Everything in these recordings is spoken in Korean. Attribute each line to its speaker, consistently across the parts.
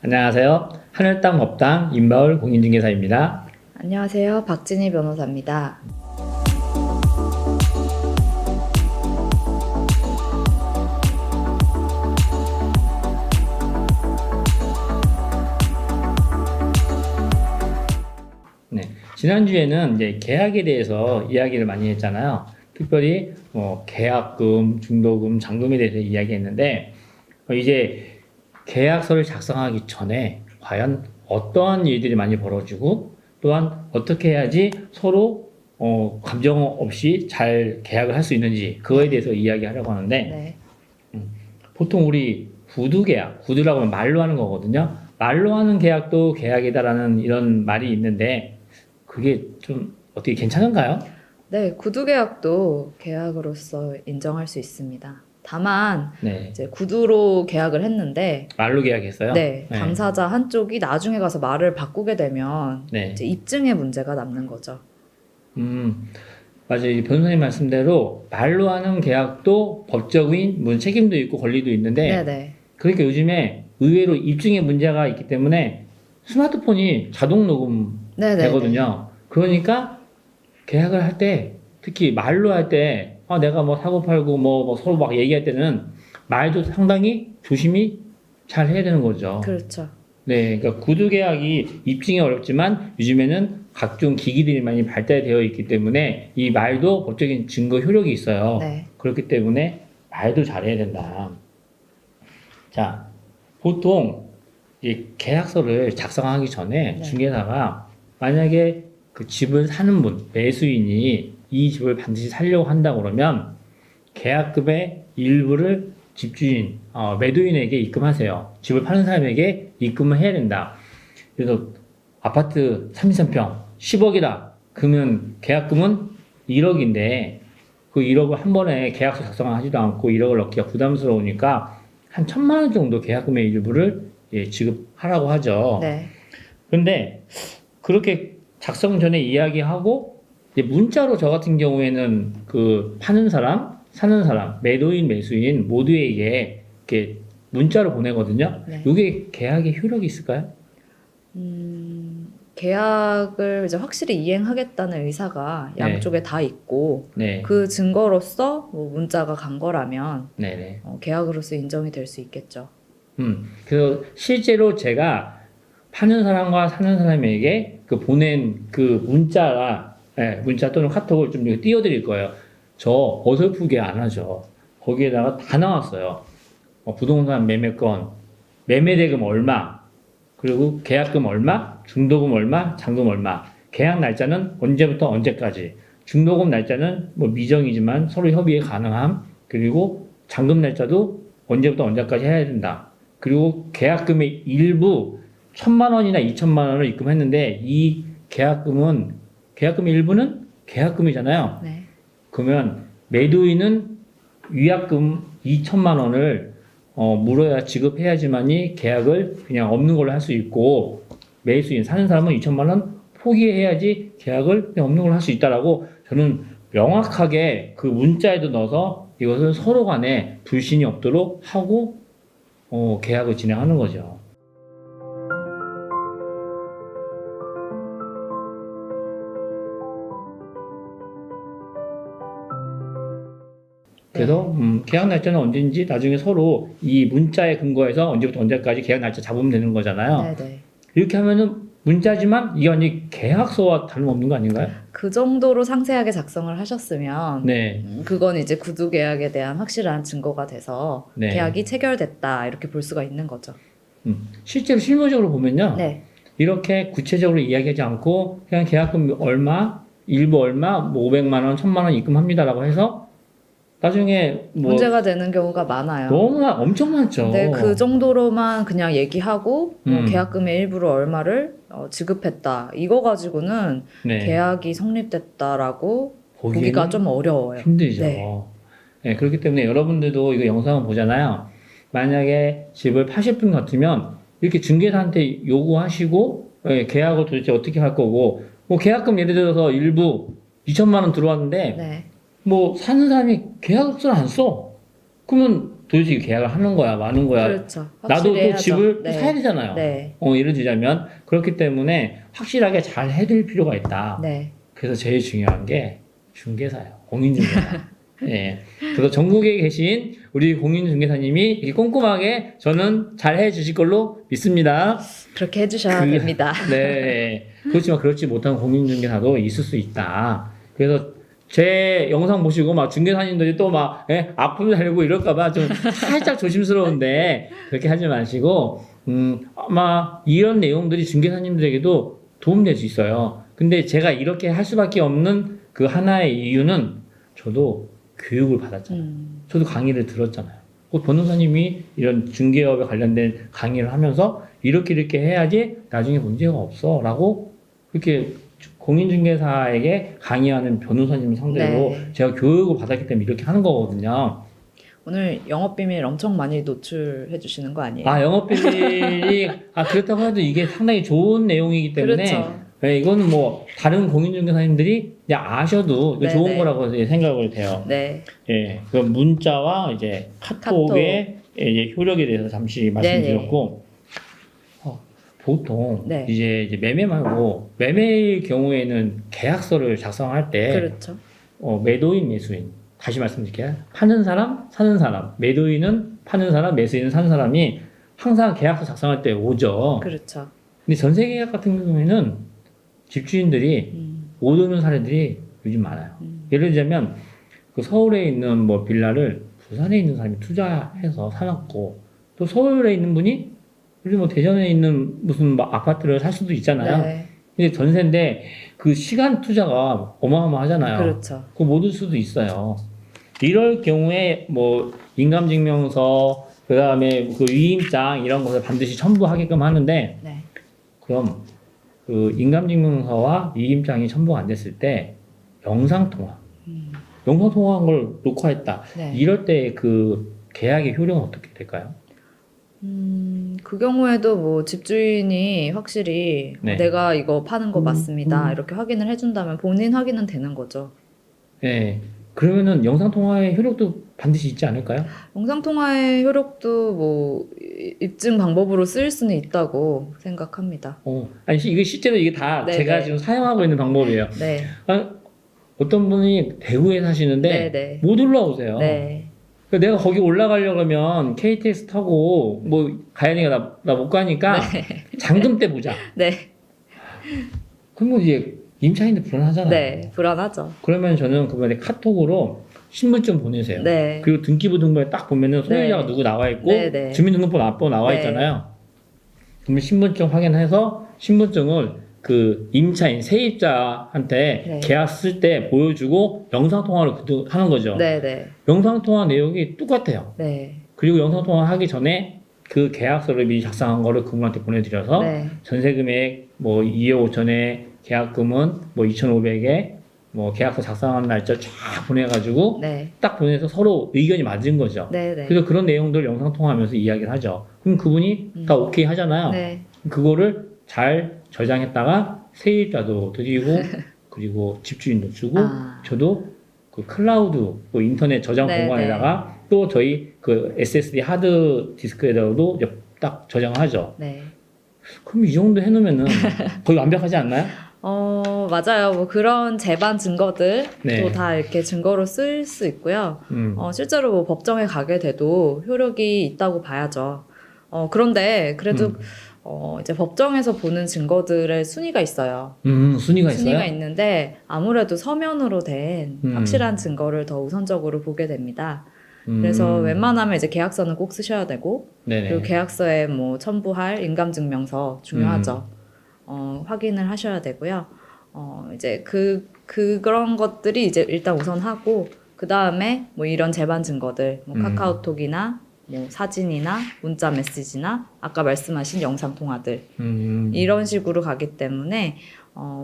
Speaker 1: 안녕하세요. 하늘땅 법당 임마을 공인중개사입니다.
Speaker 2: 안녕하세요. 박진희 변호사입니다.
Speaker 1: 네, 지난주에는 이제 계약에 대해서 이야기를 많이 했잖아요. 특별히 계약금, 중도금, 잔금에 대해서 이야기했는데 이제 계약서를 작성하기 전에 과연 어떠한 일들이 많이 벌어지고 또한 어떻게 해야지 서로 감정 없이 잘 계약을 할 수 있는지 그거에 대해서 이야기하려고 하는데
Speaker 2: 네.
Speaker 1: 보통 우리 구두라고 하면 말로 하는 거거든요. 말로 하는 계약도 계약이다라는 이런 말이 있는데 그게 좀 어떻게 괜찮은가요?
Speaker 2: 네, 구두 계약도 계약으로서 인정할 수 있습니다. 다만
Speaker 1: 네,
Speaker 2: 이제 구두로 계약을 했는데
Speaker 1: 말로 계약했어요.
Speaker 2: 네, 당사자 한쪽이 나중에 가서 말을 바꾸게 되면
Speaker 1: 네.
Speaker 2: 이제 입증의 문제가 남는 거죠.
Speaker 1: 맞아요. 이 변호사님 말씀대로 말로 하는 계약도 법적인 책임도 있고 권리도 있는데
Speaker 2: 네, 네.
Speaker 1: 그러니까 요즘에 의외로 입증의 문제가 있기 때문에 스마트폰이 자동 녹음
Speaker 2: 네, 네.
Speaker 1: 되거든요. 그러니까 계약을 할 때 특히 말로 할 때 내가 뭐 사고 팔고 뭐 서로 막 얘기할 때는 말도 상당히 조심히 잘 해야 되는 거죠.
Speaker 2: 그렇죠.
Speaker 1: 네, 그러니까 구두 계약이 입증이 어렵지만 요즘에는 각종 기기들이 많이 발달되어 있기 때문에 이 말도 법적인 증거 효력이 있어요.
Speaker 2: 네.
Speaker 1: 그렇기 때문에 말도 잘해야 된다. 자, 보통 이 계약서를 작성하기 전에
Speaker 2: 네.
Speaker 1: 중개사가 만약에 그 집을 사는 분, 매수인이 이 집을 반드시 살려고 한다 그러면 계약금의 일부를 집주인, 매도인에게 입금하세요. 집을 파는 사람에게 입금을 해야 된다. 그래서 아파트 33평 10억이다. 그러면 계약금은 1억인데 그 1억을 한 번에 계약서 작성을 하지도 않고 1억을 넣기가 부담스러우니까 한 1,000만 원 정도 계약금의 일부를 지급하라고 하죠.
Speaker 2: 네.
Speaker 1: 근데 그렇게 작성 전에 이야기하고 이제 문자로 저 같은 경우에는 그 파는 사람, 사는 사람, 매도인, 매수인 모두에게 이렇게 문자로 보내거든요.
Speaker 2: 네.
Speaker 1: 이게 계약의 효력이 있을까요?
Speaker 2: 계약을 이제 확실히 이행하겠다는 의사가
Speaker 1: 네.
Speaker 2: 양쪽에 다 있고
Speaker 1: 네,
Speaker 2: 그 증거로서 뭐 문자가 간 거라면
Speaker 1: 네.
Speaker 2: 계약으로서 인정이 될 수 있겠죠.
Speaker 1: 그래서 실제로 제가 파는 사람과 사는 사람에게 그 보낸 그 문자 또는 카톡을 좀 띄워드릴 거예요. 저 어설프게 안 하죠. 거기에다가 다 나왔어요. 부동산 매매권, 매매대금 얼마, 그리고 계약금 얼마, 중도금 얼마, 잔금 얼마, 계약 날짜는 언제부터 언제까지, 중도금 날짜는 뭐 미정이지만 서로 협의에 가능함, 그리고 잔금 날짜도 언제부터 언제까지 해야 된다. 그리고 계약금의 일부 1,000만 원이나 2천만 원을 입금했는데 이 계약금의 일부는 계약금이잖아요.
Speaker 2: 네.
Speaker 1: 그러면 매도인은 위약금 2천만 원을 물어야 지급해야지만이 계약을 그냥 없는 걸로 할 수 있고 매수인 사는 사람은 2천만 원 포기해야지 계약을 그냥 없는 걸로 할 수 있다라고 저는 명확하게 그 문자에도 넣어서 이것을 서로 간에 불신이 없도록 하고 계약을 진행하는 거죠. 그래서 계약 날짜는 언제인지 나중에 서로 이 문자에 근거해서 언제부터 언제까지 계약 날짜 잡으면 되는 거잖아요.
Speaker 2: 네네.
Speaker 1: 이렇게 하면은 문자지만 이게 완전히 계약서와 다름없는 거 아닌가요?
Speaker 2: 그 정도로 상세하게 작성을 하셨으면
Speaker 1: 네.
Speaker 2: 그건 이제 구두 계약에 대한 확실한 증거가 돼서
Speaker 1: 네.
Speaker 2: 계약이 체결됐다 이렇게 볼 수가 있는 거죠.
Speaker 1: 실제로 실무적으로 보면요.
Speaker 2: 네.
Speaker 1: 이렇게 구체적으로 이야기하지 않고 그냥 계약금 얼마, 일부 얼마, 뭐 500만 원, 1,000만 원 입금합니다라고 해서 나중에 뭐
Speaker 2: 문제가 되는 경우가 많아요.
Speaker 1: 너무 엄청 많죠.
Speaker 2: 근데 그 정도로만 그냥 얘기하고 뭐
Speaker 1: 음.
Speaker 2: 계약금의 일부를 얼마를 지급했다. 이거 가지고는
Speaker 1: 네.
Speaker 2: 계약이 성립됐다라고
Speaker 1: 보기에는
Speaker 2: 보기가 좀 어려워요.
Speaker 1: 힘들죠.
Speaker 2: 네.
Speaker 1: 네, 그렇기 때문에 여러분들도 이거 영상을 보잖아요. 만약에 집을 파실 분 같으면 이렇게 중개사한테 요구하시고 계약을 도대체 어떻게 할 거고 뭐 계약금 예를 들어서 일부 2천만 원 들어왔는데
Speaker 2: 네.
Speaker 1: 뭐 사는 사람이 계약서를 안 써. 그러면 도대체 계약을 하는 거야, 마는 거야.
Speaker 2: 그렇죠.
Speaker 1: 나도
Speaker 2: 확실히
Speaker 1: 또
Speaker 2: 해야죠.
Speaker 1: 집을 또
Speaker 2: 네.
Speaker 1: 사야 되잖아요.
Speaker 2: 네.
Speaker 1: 예를 들자면 그렇기 때문에 확실하게 잘 해드릴 필요가 있다.
Speaker 2: 네.
Speaker 1: 그래서 제일 중요한 게 중개사예요. 공인중개사. 예. 그래서 전국에 계신 우리 공인중개사님이 이렇게 꼼꼼하게 저는 잘 해주실 걸로 믿습니다.
Speaker 2: 그렇게 해주셔야 됩니다.
Speaker 1: 네. 그렇지만 그렇지 못한 공인중개사도 있을 수 있다. 그래서 제 영상 보시고 막 중개사님들이 또 막 악플 달고 이럴까봐 좀 살짝 조심스러운데 그렇게 하지 마시고 아마 이런 내용들이 중개사님들에게도 도움될 수 있어요. 근데 제가 이렇게 할 수밖에 없는 그 하나의 이유는 저도 교육을 받았잖아요. 저도 강의를 들었잖아요. 변호사님이 이런 중개업에 관련된 강의를 하면서 이렇게 해야지 나중에 문제가 없어 라고 그렇게 공인중개사에게 강의하는 변호사님 상대로
Speaker 2: 네.
Speaker 1: 제가 교육을 받았기 때문에 이렇게 하는 거거든요.
Speaker 2: 오늘 영업비밀 엄청 많이 노출해 주시는 거 아니에요?
Speaker 1: 영업비밀이 그렇다고 해도 이게 상당히 좋은 내용이기 때문에
Speaker 2: 그렇죠.
Speaker 1: 네, 이거는 뭐 다른 공인중개사님들이 그냥 아셔도 이거 좋은
Speaker 2: 네네.
Speaker 1: 거라고 생각을 돼요.
Speaker 2: 네.
Speaker 1: 예, 그 문자와 이제 카톡의 이제 효력에 대해서 잠시 말씀드렸고, 보통
Speaker 2: 네.
Speaker 1: 이제 매매 말고 매매의 경우에는 계약서를 작성할 때
Speaker 2: 그렇죠.
Speaker 1: 매도인, 매수인 다시 말씀드릴게요. 파는 사람, 사는 사람, 매도인은 파는 사람, 매수인은 사는 사람이 항상 계약서 작성할 때 오죠.
Speaker 2: 그렇죠.
Speaker 1: 근데 전세 계약 같은 경우에는 집주인들이 못 오는 사례들이 요즘 많아요. 예를 들자면 그 서울에 있는 뭐 빌라를 부산에 있는 사람이 투자해서 사놨고 또 서울에 있는 분이 요즘 뭐 대전에 있는 무슨 뭐 아파트를 살 수도 있잖아요.
Speaker 2: 네.
Speaker 1: 근데 전세인데 그 시간 투자가 어마어마하잖아요.
Speaker 2: 그렇죠.
Speaker 1: 그거 못 올 수도 있어요. 이럴 경우에 뭐 인감증명서 그다음에 그 위임장 이런 것을 반드시 첨부하게끔 하는데
Speaker 2: 네.
Speaker 1: 그럼 그 인감증명서와 위임장이 첨부가 안 됐을 때 영상통화 영상통화한 걸 녹화했다.
Speaker 2: 네.
Speaker 1: 이럴 때 그 계약의 효력은 어떻게 될까요?
Speaker 2: 그 경우에도 뭐 집주인이 확실히
Speaker 1: 네.
Speaker 2: 내가 이거 파는 거 맞습니다. 이렇게 확인을 해준다면 본인 확인은 되는 거죠.
Speaker 1: 네. 그러면은 영상통화의 효력도 반드시 있지 않을까요?
Speaker 2: 영상통화의 효력도 뭐 입증 방법으로 쓰일 수는 있다고 생각합니다.
Speaker 1: 아니 이게 실제로 이게 다
Speaker 2: 네,
Speaker 1: 제가
Speaker 2: 네.
Speaker 1: 지금 사용하고 있는 방법이에요.
Speaker 2: 네.
Speaker 1: 어떤 분이 대구에 사시는데
Speaker 2: 네, 네.
Speaker 1: 못 올라오세요.
Speaker 2: 네.
Speaker 1: 그러니까 내가 거기 올라가려고 하면 KTX 타고 뭐 가야 되니까 나 못 가니까 잠금 때 보자.
Speaker 2: 네.
Speaker 1: 그럼 뭐 이제 임차인들 불안하잖아요.
Speaker 2: 네. 불안하죠.
Speaker 1: 그러면 저는 그분한테 카톡으로 신분증 보내세요.
Speaker 2: 네.
Speaker 1: 그리고 등기부 등본에 딱 보면은 소유자가
Speaker 2: 네.
Speaker 1: 누구 나와 있고
Speaker 2: 네, 네.
Speaker 1: 주민등록번호 나와
Speaker 2: 네.
Speaker 1: 있잖아요. 그러면 신분증 확인해서 신분증을 그 임차인 세입자한테
Speaker 2: 네.
Speaker 1: 계약 쓸 때 보여주고 영상통화를 하는 거죠.
Speaker 2: 네, 네.
Speaker 1: 영상통화 내용이 똑같아요.
Speaker 2: 네.
Speaker 1: 그리고 영상통화 하기 전에 그 계약서를 미리 작성한 거를 그분한테 보내드려서
Speaker 2: 네.
Speaker 1: 전세금액 뭐 2억 5천에 계약금은 뭐 2,500에 뭐 계약서 작성하는 날짜 쫙 보내가지고
Speaker 2: 네.
Speaker 1: 딱 보내서 서로 의견이 맞은 거죠.
Speaker 2: 네, 네.
Speaker 1: 그래서 그런 내용들 영상통화하면서 이야기를 하죠. 그럼 그분이 다 오케이 하잖아요.
Speaker 2: 네.
Speaker 1: 그거를 잘 저장했다가 세입자도 드리고 그리고 집주인도 주고 저도 그 클라우드 그 인터넷 저장
Speaker 2: 네,
Speaker 1: 공간에다가 또 저희 그 SSD 하드 디스크에다가도 딱 저장하죠.
Speaker 2: 네.
Speaker 1: 그럼 이 정도 해놓으면은 거의 완벽하지 않나요?
Speaker 2: 맞아요. 뭐 그런 재반 증거들도
Speaker 1: 네.
Speaker 2: 다 이렇게 증거로 쓸 수 있고요.
Speaker 1: 음.
Speaker 2: 실제로 뭐 법정에 가게 돼도 효력이 있다고 봐야죠. 그런데 그래도 이제 법정에서 보는 증거들의 순위가 있어요.
Speaker 1: 순위가 있어요?
Speaker 2: 순위가 있는데 아무래도 서면으로 된 확실한 증거를 더 우선적으로 보게 됩니다. 그래서 웬만하면 이제 계약서는 꼭 쓰셔야 되고
Speaker 1: 네네.
Speaker 2: 그리고 계약서에 뭐 첨부할 인감증명서 중요하죠. 확인을 하셔야 되고요. 이제 그런 것들이 이제 일단 우선하고 그 다음에 뭐 이런 재반 증거들, 뭐 카카오톡이나 뭐 사진이나 문자 메시지나 아까 말씀하신 영상 통화들 이런 식으로 가기 때문에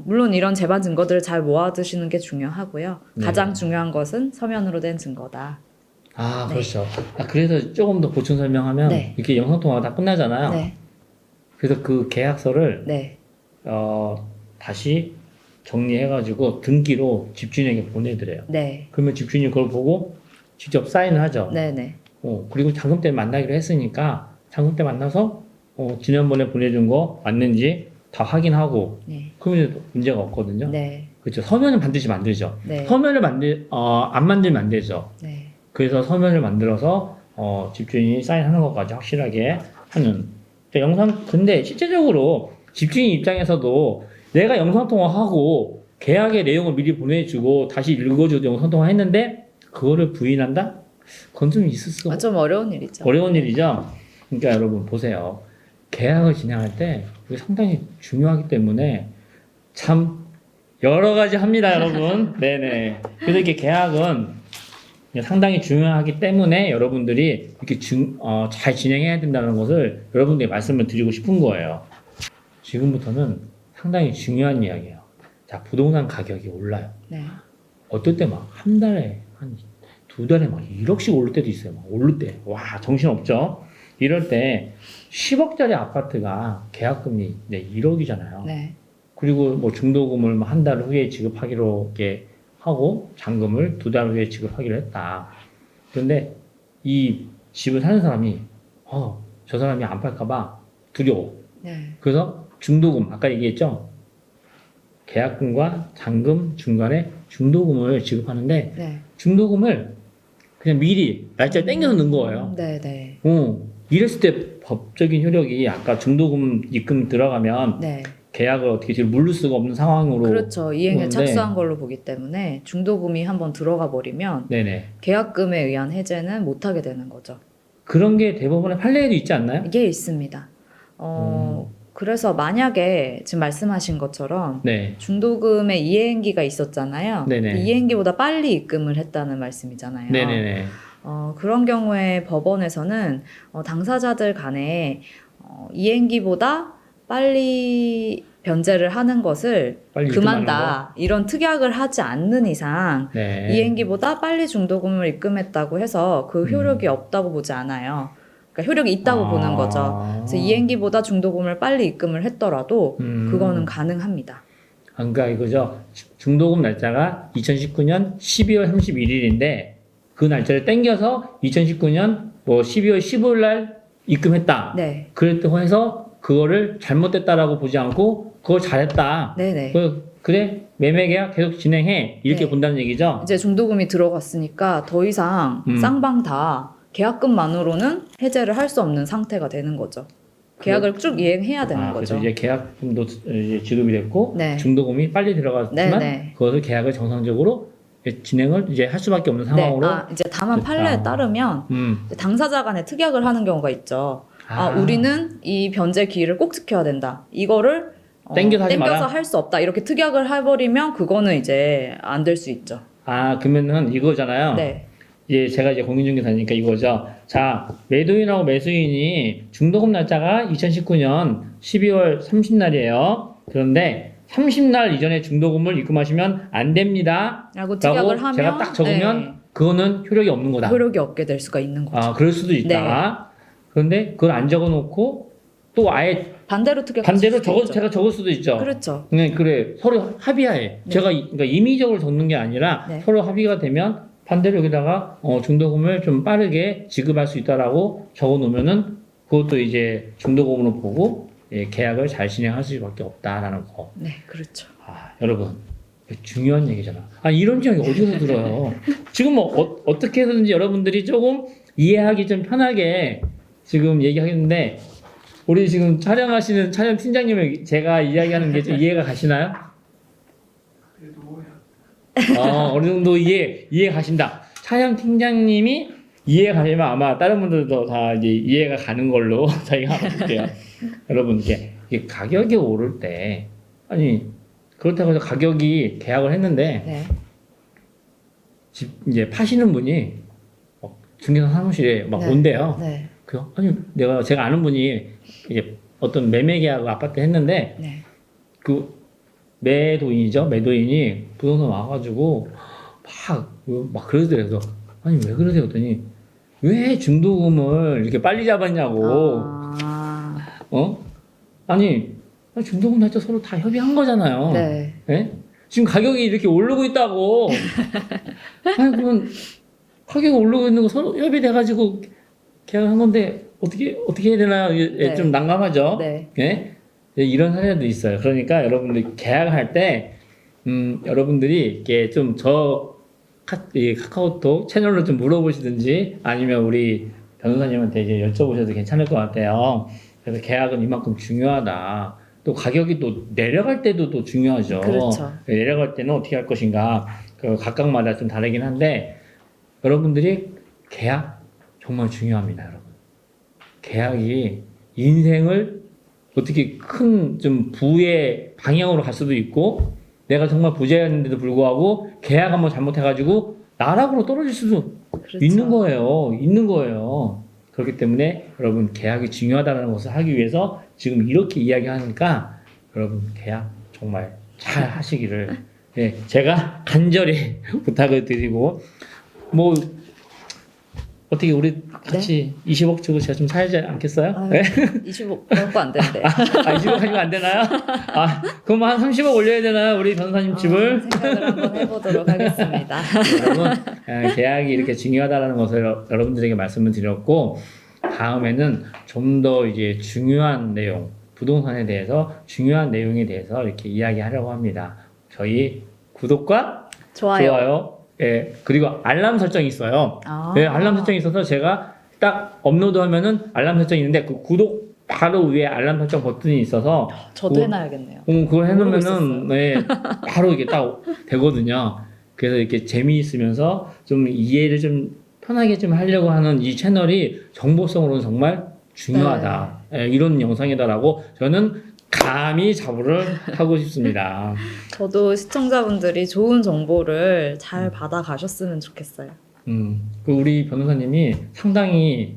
Speaker 2: 물론 이런 재반 증거들을 잘 모아두시는 게 중요하고요.
Speaker 1: 네.
Speaker 2: 가장 중요한 것은 서면으로 된 증거다. 네.
Speaker 1: 그렇죠. 그래서 조금 더 보충 설명하면
Speaker 2: 네.
Speaker 1: 이렇게 영상통화가 다 끝나잖아요.
Speaker 2: 네,
Speaker 1: 그래서 그 계약서를
Speaker 2: 네,
Speaker 1: 다시 정리해가지고 등기로 집주인에게 보내드려요.
Speaker 2: 네,
Speaker 1: 그러면 집주인이 그걸 보고 직접 사인을 하죠.
Speaker 2: 네, 네,
Speaker 1: 그리고 잔금 때 만나기로 했으니까 잔금 때 만나서 지난번에 보내준 거 맞는지 다 확인하고
Speaker 2: 네.
Speaker 1: 그러면 문제가 없거든요.
Speaker 2: 네.
Speaker 1: 그렇죠. 서면은 반드시 만들죠.
Speaker 2: 네.
Speaker 1: 서면을 안 만들면 안 되죠.
Speaker 2: 네.
Speaker 1: 그래서 서면을 만들어서 집주인이 사인하는 것까지 확실하게 하는. 근데 실제적으로 집주인 입장에서도 내가 영상통화하고 계약의 내용을 미리 보내주고 다시 읽어주고 영상통화했는데 그거를 부인한다? 그건 좀 있을 수
Speaker 2: 좀 어려운 일이죠.
Speaker 1: 어려운 일이죠. 그러니까 여러분 보세요. 계약을 진행할 때 이게 상당히 중요하기 때문에 참 여러 가지 합니다, 여러분. 네네. 그래서 이게 계약은 상당히 중요하기 때문에 여러분들이 이렇게 잘 진행해야 된다는 것을 여러분들에게 말씀을 드리고 싶은 거예요. 지금부터는 상당히 중요한 이야기예요. 자, 부동산 가격이 올라요.
Speaker 2: 네.
Speaker 1: 어떨 때 막 한 달에 한 두 달에 막 1억씩 오를 때도 있어요. 막 오를 때. 와, 정신없죠? 이럴 때 10억짜리 아파트가 계약금이 1억이잖아요.
Speaker 2: 네.
Speaker 1: 그리고 뭐 중도금을 한 달 후에 지급하기로 이렇게 하고 잔금을 두 달 후에 지급하기로 했다. 그런데 이 집을 사는 사람이 저 사람이 안 팔까봐 두려워.
Speaker 2: 네.
Speaker 1: 그래서 중도금 아까 얘기했죠. 계약금과 잔금 중간에 중도금을 지급하는데
Speaker 2: 네.
Speaker 1: 중도금을 그냥 미리 날짜를 땡겨서 넣은 거예요.
Speaker 2: 네.
Speaker 1: 이랬을 때 법적인 효력이 아까 중도금 입금 들어가면
Speaker 2: 네.
Speaker 1: 계약을 어떻게 지금 물을 수가 없는 상황으로.
Speaker 2: 그렇죠. 이행에
Speaker 1: 보는데,
Speaker 2: 착수한 걸로 보기 때문에 중도금이 한번 들어가 버리면
Speaker 1: 네네.
Speaker 2: 계약금에 의한 해제는 못하게 되는 거죠.
Speaker 1: 그런 게 대법원의 판례에도 있지 않나요?
Speaker 2: 이게 있습니다. 그래서 만약에 지금 말씀하신 것처럼
Speaker 1: 네.
Speaker 2: 중도금의 이행기가 있었잖아요.
Speaker 1: 네네.
Speaker 2: 이행기보다 빨리 입금을 했다는 말씀이잖아요.
Speaker 1: 네네네.
Speaker 2: 그런 경우에 법원에서는 당사자들 간에 이행기보다 빨리 변제를 하는 것을
Speaker 1: 빨리
Speaker 2: 금한다. 이런 특약을 하지 않는 이상
Speaker 1: 네.
Speaker 2: 이행기보다 빨리 중도금을 입금했다고 해서 그 효력이 없다고 보지 않아요. 그러니까 효력이 있다고 보는 거죠. 그래서 이행기보다 중도금을 빨리 입금을 했더라도 그거는 가능합니다.
Speaker 1: 그러니까 이거죠. 중도금 날짜가 2019년 12월 31일인데 그 날짜를 땡겨서 2019년 뭐 12월 15일 날 입금했다.
Speaker 2: 네.
Speaker 1: 그랬다고 해서 그거를 잘못됐다라고 보지 않고 그걸 잘했다.
Speaker 2: 네네.
Speaker 1: 그래 매매 계약 계속 진행해 이렇게
Speaker 2: 네.
Speaker 1: 본다는 얘기죠.
Speaker 2: 이제 중도금이 들어갔으니까 더 이상 쌍방 다 계약금만으로는 해제를 할 수 없는 상태가 되는 거죠. 계약을 쭉 이행해야 되는 거죠.
Speaker 1: 그래서 이제 계약금도 이제 지급이 됐고
Speaker 2: 네.
Speaker 1: 중도금이 빨리 들어갔지만
Speaker 2: 네.
Speaker 1: 그것을 계약을 정상적으로 진행을 이제 할 수밖에 없는 상황으로.
Speaker 2: 이제 다만 판례에 따르면 이제 당사자 간에 특약을 하는 경우가 있죠. 우리는 이 변제 기일을 꼭 지켜야 된다. 이거를 땡겨서 할 수 없다. 이렇게 특약을 해버리면 그거는 이제 안 될 수 있죠.
Speaker 1: 그러면은 이거잖아요.
Speaker 2: 네.
Speaker 1: 이제 제가 이제 공인중개사니까 이거죠. 자, 매도인하고 매수인이 중도금 날짜가 2019년 12월 30날이에요. 그런데 30날 이전에 중도금을 입금하시면 안 됩니다.
Speaker 2: 라고 특약을 하면
Speaker 1: 제가 딱 적으면 그거는 효력이 없는 거다.
Speaker 2: 효력이 없게 될 수가 있는 거죠.
Speaker 1: 그럴 수도 있다. 그런데 그걸 안 적어놓고 또 아예
Speaker 2: 반대로
Speaker 1: 제가 적을 수도 있죠.
Speaker 2: 그렇죠.
Speaker 1: 네, 그래. 서로 합의하에. 제가 그러니까 임의적으로 적는 게 아니라 서로 합의가 되면 반대로 여기다가 중도금을 좀 빠르게 지급할 수 있다라고 적어놓으면은 그것도 이제 중도금으로 보고 계약을 잘 진행할 수밖에 없다라는 거.
Speaker 2: 네, 그렇죠.
Speaker 1: 여러분 중요한 얘기잖아. 이런 이야기 어디서 들어요? 지금 뭐 어떻게 해서든지 여러분들이 조금 이해하기 좀 편하게 지금 얘기하겠는데 우리 지금 촬영하시는 촬영 팀장님을 제가 이야기하는 게 좀 이해가 가시나요? 어느 정도 이해 가신다. 촬영 팀장님이 이해 가시면 아마 다른 분들도 다 이제 이해가 가는 걸로 저희가 볼게요. 여러분 이게 가격이 오를 때 그렇다고 해서 가격이 계약을 했는데 집 이제 파시는 분이 중개사 사무실에 막 온대요. 그래서 제가 아는 분이 이제 어떤 매매 계약 아파트 했는데 그 매도인이 부동산 와가지고 막 그러더래요. 왜 그러세요? 그랬더니 왜 중도금을 이렇게 빨리 잡았냐고. 중도금 날짜 서로 다 협의한 거잖아요. 네? 지금 가격이 이렇게 오르고 있다고. 그러면 가격이 오르고 있는 거 서로 협의돼가지고 계약한 건데 어떻게 해야 되나요?
Speaker 2: 네.
Speaker 1: 좀 난감하죠.
Speaker 2: 네.
Speaker 1: 예? 이런 사례도 있어요. 그러니까 여러분들 계약할 때 여러분들이 이렇게 좀 이 카카오톡 채널로 좀 물어보시든지 아니면 우리 변호사님한테 이제 여쭤보셔도 괜찮을 것 같아요. 그래서 계약은 이만큼 중요하다. 또 가격이 또 내려갈 때도 또 중요하죠.
Speaker 2: 그렇죠.
Speaker 1: 내려갈 때는 어떻게 할 것인가. 그 각각마다 좀 다르긴 한데 여러분들이 계약 정말 중요합니다, 여러분. 계약이 인생을 어떻게 큰 좀 부의 방향으로 갈 수도 있고 내가 정말 부자였는데도 불구하고 계약 한번 잘못해가지고 나락으로 떨어질 수도
Speaker 2: 그렇죠.
Speaker 1: 있는 거예요. 그렇기 때문에 여러분 계약이 중요하다는 것을 하기 위해서 지금 이렇게 이야기하니까 여러분 계약 정말 잘 하시기를 예, 제가 간절히 부탁을 드리고 뭐 어떻게 우리 같이 20억 주고 제가 좀 사야지 않겠어요?
Speaker 2: 아유,
Speaker 1: 네?
Speaker 2: 25 그런 거 안 된대.
Speaker 1: 20억 하시면 안 되나요? 그럼 한 30억 올려야 되나요? 우리 변호사님 집을?
Speaker 2: 생각을 한번 해보도록 하겠습니다.
Speaker 1: 여러분 계약이 이렇게 중요하다는 것을 여러분들에게 말씀을 드렸고 다음에는 좀 더 이제 중요한 내용 부동산에 대해서 중요한 내용에 대해서 이렇게 이야기하려고 합니다. 저희 구독과 좋아요 예, 그리고 알람 설정이 있어요. 예, 알람 설정이 있어서 제가 딱 업로드하면은 알람 설정이 있는데 그 구독 바로 위에 알람 설정 버튼이 있어서
Speaker 2: 저도 해놔야겠네요.
Speaker 1: 그걸 해놓으면은
Speaker 2: 모르고
Speaker 1: 네, 바로 이게 딱 되거든요. 그래서 이렇게 재미있으면서 좀 이해를 좀 편하게 좀 하려고 하는 이 채널이 정보성으로는 정말 중요하다. 예, 이런 영상이다라고 저는 감히 자부를 하고 싶습니다.
Speaker 2: 저도 시청자분들이 좋은 정보를 잘 받아 가셨으면 좋겠어요.
Speaker 1: 그 우리 변호사님이 상당히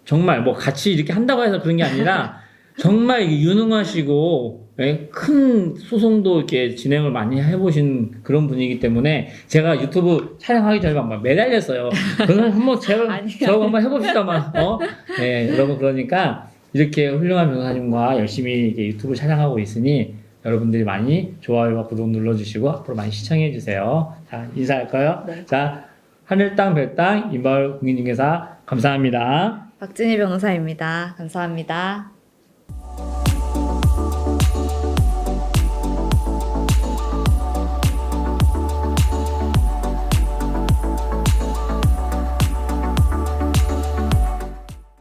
Speaker 1: 정말 뭐 같이 이렇게 한다고 해서 그런 게 아니라 정말 유능하시고 예, 큰 소송도 이렇게 진행을 많이 해보신 그런 분이기 때문에 제가 유튜브 촬영하기 전에 막 매달렸어요. 그럼 한번 저거 한번 해봅시다만 네, 여러분 그러니까 이렇게 훌륭한 변호사님과 열심히 이렇게 유튜브 촬영하고 있으니 여러분들이 많이 좋아요와 구독 눌러주시고 앞으로 많이 시청해주세요. 자 인사할까요?
Speaker 2: 네.
Speaker 1: 자 하늘 땅 별 땅 임바울 공인중개사 감사합니다.
Speaker 2: 박진희 변호사입니다. 감사합니다.